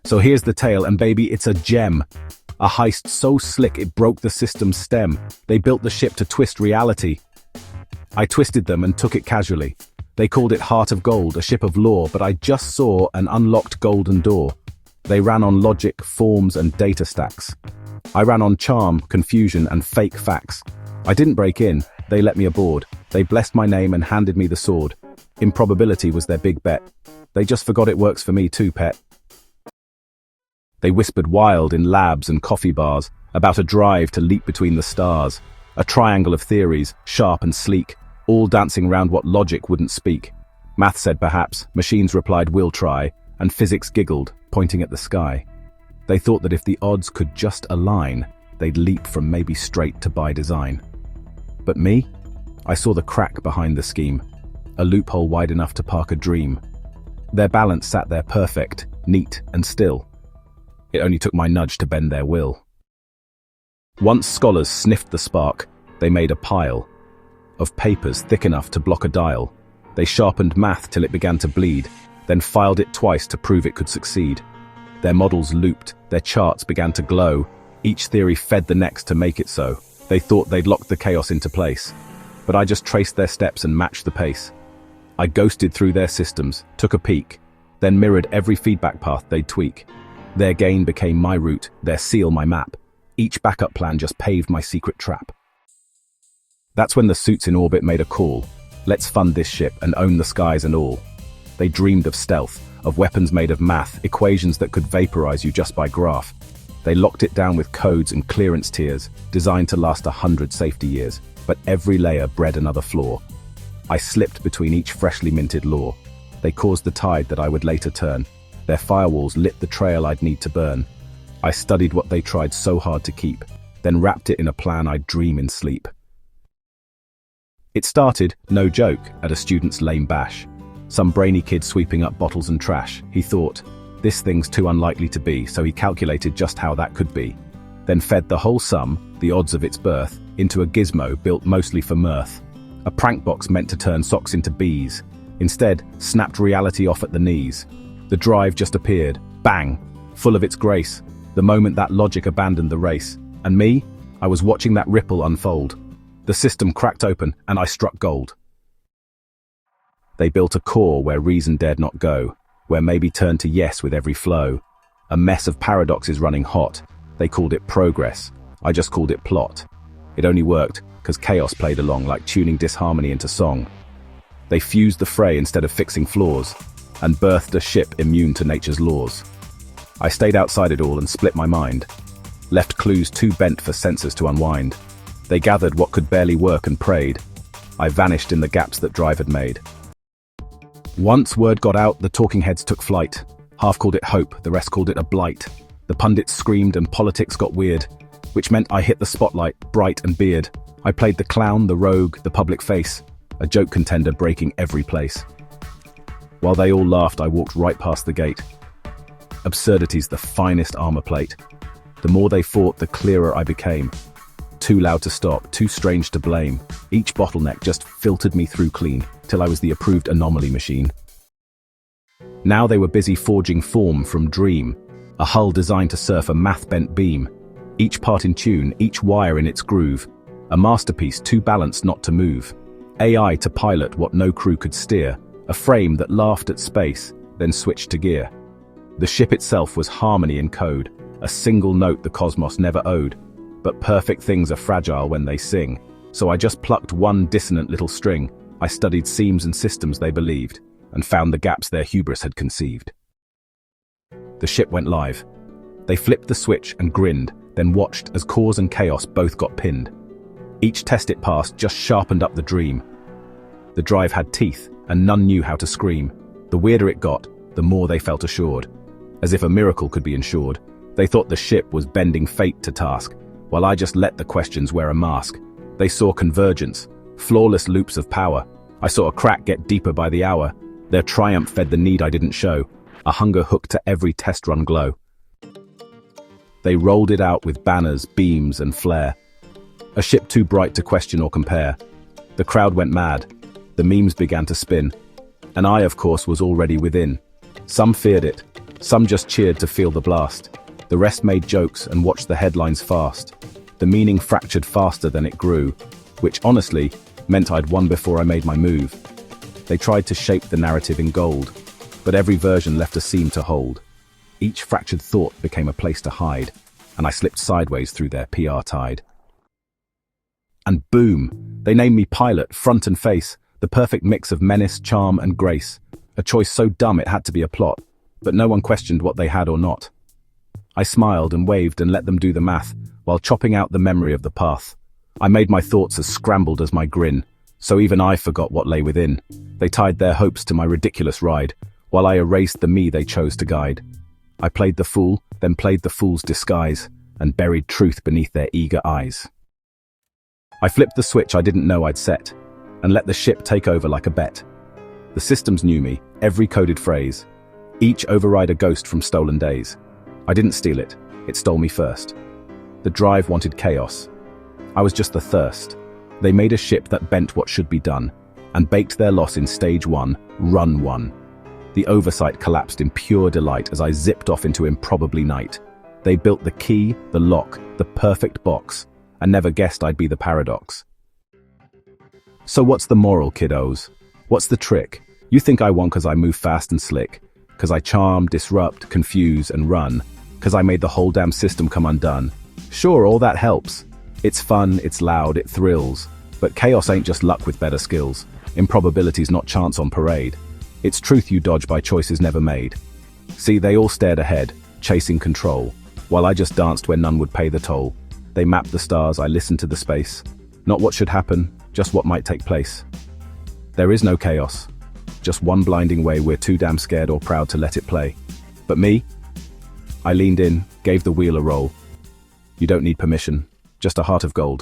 So here's the tale, and baby, it's a gem. A heist so slick it broke the system's stem. They built the ship to twist reality. I twisted them and took it casually. They called it Heart of Gold, a ship of lore, but I just saw an unlocked golden door. They ran on logic, forms, and data stacks. I ran on charm, confusion, and fake facts. I didn't break in, they let me aboard. They blessed my name and handed me the sword. Improbability was their big bet. They just forgot it works for me too, pet. They whispered wild in labs and coffee bars about a drive to leap between the stars. A triangle of theories, sharp and sleek, all dancing round what logic wouldn't speak. Math said perhaps, machines replied we'll try, and physics giggled, pointing at the sky. They thought that if the odds could just align, they'd leap from maybe straight to by design. But me? I saw the crack behind the scheme, a loophole wide enough to park a dream. Their balance sat there perfect, neat and still. It only took my nudge to bend their will. Once scholars sniffed the spark, they made a pile of papers thick enough to block a dial. They sharpened math till it began to bleed, then filed it twice to prove it could succeed. Their models looped, their charts began to glow. Each theory fed the next to make it so. They thought they'd locked the chaos into place. But I just traced their steps and matched the pace. I ghosted through their systems, took a peek, then mirrored every feedback path they'd tweak. Their gain became my route, their seal my map. Each backup plan just paved my secret trap. That's when the suits in orbit made a call. Let's fund this ship and own the skies and all. They dreamed of stealth, of weapons made of math, equations that could vaporize you just by graph. They locked it down with codes and clearance tiers, designed to last 100 safety years. But every layer bred another flaw. I slipped between each freshly minted law. They caused the tide that I would later turn. Their firewalls lit the trail I'd need to burn. I studied what they tried so hard to keep, then wrapped it in a plan I'd dream in sleep. It started, no joke, at a student's lame bash. Some brainy kid sweeping up bottles and trash. He thought, this thing's too unlikely to be, so he calculated just how that could be. Then fed the whole sum, the odds of its birth, into a gizmo built mostly for mirth. A prank box meant to turn socks into bees. Instead, snapped reality off at the knees. The drive just appeared, bang, full of its grace, the moment that logic abandoned the race. And me? I was watching that ripple unfold. The system cracked open, and I struck gold. They built a core where reason dared not go, where maybe turned to yes with every flow. A mess of paradoxes running hot. They called it progress. I just called it plot. It only worked because chaos played along like tuning disharmony into song. They fused the fray instead of fixing flaws, and birthed a ship immune to nature's laws. I stayed outside it all and split my mind, left clues too bent for sensors to unwind. They gathered what could barely work and prayed. I vanished in the gaps that drive had made. Once word got out, the talking heads took flight. Half called it hope, the rest called it a blight. The pundits screamed and politics got weird, which meant I hit the spotlight, bright and beard. I played the clown, the rogue, the public face, a joke contender breaking every place. While they all laughed, I walked right past the gate. Absurdity's the finest armor plate. The more they fought, the clearer I became. Too loud to stop, too strange to blame. Each bottleneck just filtered me through clean, till I was the approved anomaly machine. Now they were busy forging form from dream, a hull designed to surf a math-bent beam. Each part in tune, each wire in its groove. A masterpiece too balanced not to move. AI to pilot what no crew could steer. A frame that laughed at space, then switched to gear. The ship itself was harmony in code, a single note the cosmos never owed. But perfect things are fragile when they sing, so I just plucked one dissonant little string. I studied seams and systems they believed, and found the gaps their hubris had conceived. The ship went live. They flipped the switch and grinned, then watched as cause and chaos both got pinned. Each test it passed just sharpened up the dream. The drive had teeth, and none knew how to scream. The weirder it got, the more they felt assured. As if a miracle could be ensured. They thought the ship was bending fate to task, while I just let the questions wear a mask. They saw convergence, flawless loops of power. I saw a crack get deeper by the hour. Their triumph fed the need I didn't show, a hunger hooked to every test run glow. They rolled it out with banners, beams, and flare. A ship too bright to question or compare. The crowd went mad. The memes began to spin. And I, of course, was already within. Some feared it, Some just cheered to feel the blast. The rest made jokes and watched the headlines fast. The meaning fractured faster than it grew, which honestly meant I'd won before I made my move. They tried to shape the narrative in gold, but every version left a seam to hold. Each fractured thought became a place to hide, and I slipped sideways through their PR tide. And boom, they named me pilot, front and face, the perfect mix of menace, charm, and grace. A choice so dumb it had to be a plot, but no one questioned what they had or not. I smiled and waved and let them do the math, while chopping out the memory of the path. I made my thoughts as scrambled as my grin, so even I forgot what lay within. They tied their hopes to my ridiculous ride, while I erased the me they chose to guide. I played the fool, then played the fool's disguise, and buried truth beneath their eager eyes. I flipped the switch I didn't know I'd set, and let the ship take over like a bet. The systems knew me, every coded phrase, each override a ghost from stolen days. I didn't steal it, it stole me first. The drive wanted chaos. I was just the thirst. They made a ship that bent what should be done, and baked their loss in stage 1, run 1. The oversight collapsed in pure delight as I zipped off into improbably night. They built the key, the lock, the perfect box, and never guessed I'd be the paradox. So what's the moral, kiddos? What's the trick? You think I won cause I move fast and slick, cause I charm, disrupt, confuse, and run, cause I made the whole damn system come undone. Sure, all that helps. It's fun, it's loud, it thrills. But chaos ain't just luck with better skills. Improbability's not chance on parade. It's truth you dodge by choices never made. See, they all stared ahead, chasing control, while I just danced where none would pay the toll. They mapped the stars, I listened to the space. Not what should happen, just what might take place. There is no chaos. Just one blinding way we're too damn scared or proud to let it play. But me? I leaned in, gave the wheel a roll. You don't need permission, just a heart of gold.